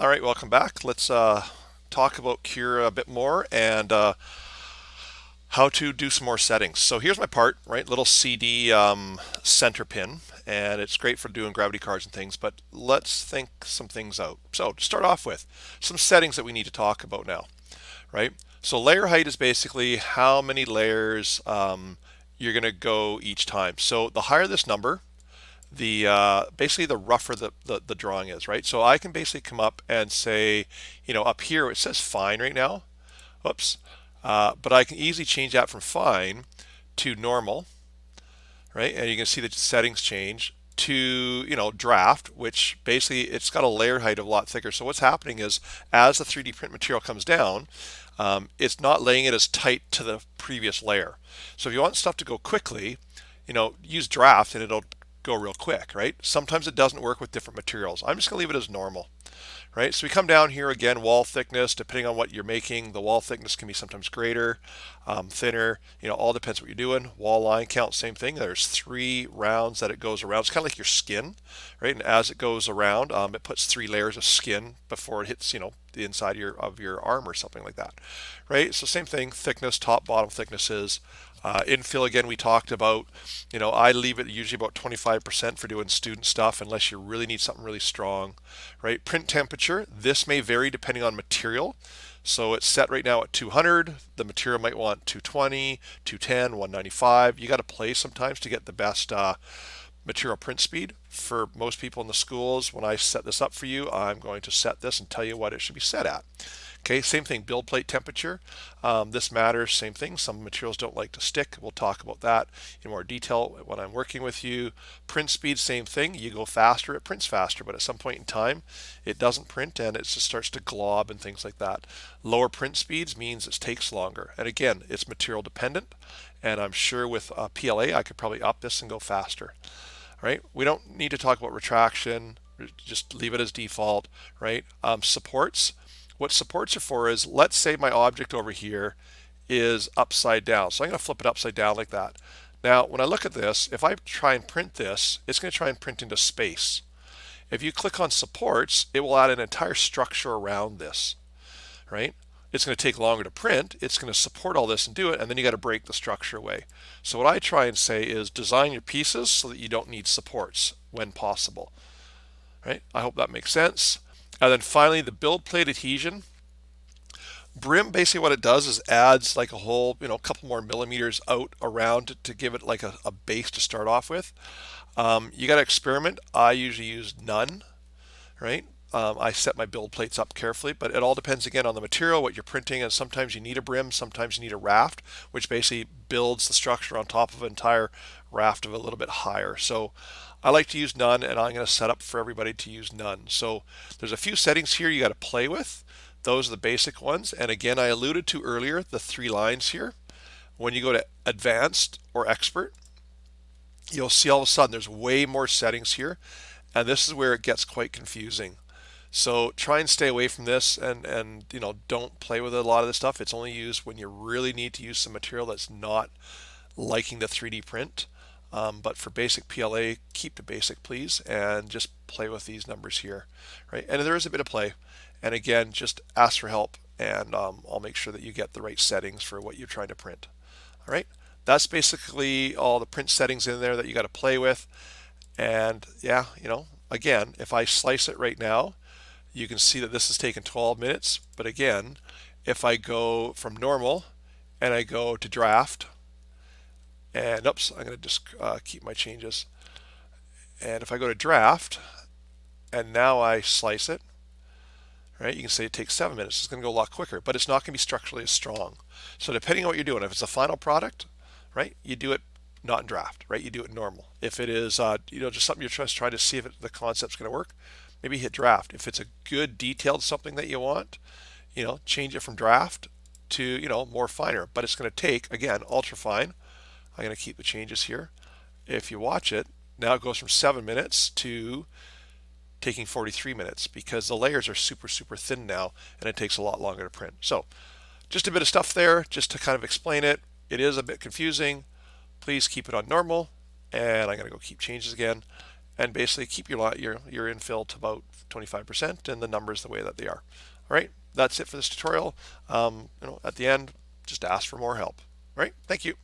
All right, welcome back. Let's talk about Cura a bit more and how to do some more settings. So here's my part, right? Little CD center pin, and it's great for doing gravity cards and things, but let's think some things out. So to start off with, some settings that we need to talk about now, right? So layer height is basically how many layers you're going to go each time. So the higher this number, the basically the rougher the drawing is, right? So I can basically come up and say, up here it says fine right now. Whoops. But I can easily change that from fine to normal, right? And you can see the settings change to, draft, which basically it's got a layer height a lot thicker. So what's happening is as the 3D print material comes down, it's not laying it as tight to the previous layer. So if you want stuff to go quickly, use draft and it'll go real quick, right? Sometimes it doesn't work with different materials. I'm just gonna leave it as normal, right? So we come down here again, wall thickness, depending on what you're making, the wall thickness can be sometimes greater, thinner, all depends what you're doing. Wall line count, same thing. There's 3 rounds that it goes around. It's kind of like your skin, right? And as it goes around, it puts 3 layers of skin before it hits, the inside of your arm or something like that, right? So same thing, thickness, top, bottom thicknesses. Infill, again, we talked about, I leave it usually about 25% for doing student stuff unless you really need something really strong, right? Print temperature, this may vary depending on material. So it's set right now at 200. The material might want 220, 210, 195. You got to play sometimes to get the best material print speed. For most people in the schools, when I set this up for you, I'm going to set this and tell you what it should be set at. Okay, same thing, build plate temperature. This matters, same thing. Some materials don't like to stick. We'll talk about that in more detail when I'm working with you. Print speed, same thing. You go faster, it prints faster, but at some point in time, it doesn't print and it just starts to glob and things like that. Lower print speeds means it takes longer. And again, it's material dependent. And I'm sure with PLA, I could probably up this and go faster. Right? We don't need to talk about retraction. Just leave it as default, right? Supports. What supports are for is, let's say my object over here is upside down. So I'm going to flip it upside down like that. Now, when I look at this, if I try and print this, it's going to try and print into space. If you click on supports, it will add an entire structure around this, right? It's going to take longer to print. It's going to support all this and do it, and then you got to break the structure away. So what I try and say is design your pieces so that you don't need supports when possible, right? I hope that makes sense. And then finally, the build plate adhesion. Brim, basically what it does is adds like a whole, couple more millimeters out around to give it like a base to start off with. You got to experiment. I usually use none, right? I set my build plates up carefully, but it all depends again on the material, what you're printing, and sometimes you need a brim, sometimes you need a raft, which basically builds the structure on top of an entire raft of a little bit higher. So I like to use none, and I'm going to set up for everybody to use none. So there's a few settings here you got to play with. Those are the basic ones. And again, I alluded to earlier the 3 lines here. When you go to advanced or expert, you'll see all of a sudden there's way more settings here. And this is where it gets quite confusing. So try and stay away from this and don't play with a lot of this stuff. It's only used when you really need to use some material that's not liking the 3D print. But for basic PLA, keep the basic, please, and just play with these numbers here, right? And there is a bit of play. And again, just ask for help, and I'll make sure that you get the right settings for what you're trying to print. All right, that's basically all the print settings in there that you got to play with. And yeah, again, if I slice it right now, you can see that this has taken 12 minutes. But again, if I go from normal and I go to draft, and oops, I'm going to just keep my changes. And if I go to draft, and now I slice it, right, you can say it takes 7 minutes. It's going to go a lot quicker, but it's not going to be structurally as strong. So depending on what you're doing, if it's a final product, right, you do it not in draft, right, you do it normal. If it is, just something you're just trying to see if the concept's going to work, maybe hit draft. If it's a good detailed something that you want, change it from draft to, more finer, but it's going to take, again, ultra fine. I'm going to keep the changes here. If you watch it, now it goes from 7 minutes to taking 43 minutes because the layers are super, super thin now and it takes a lot longer to print. So just a bit of stuff there just to kind of explain it. It is a bit confusing. Please keep it on normal. And I'm going to go keep changes again. and basically keep your infill to about 25% and the numbers the way that they are. All right, that's it for this tutorial. At the end, just ask for more help. All right, thank you.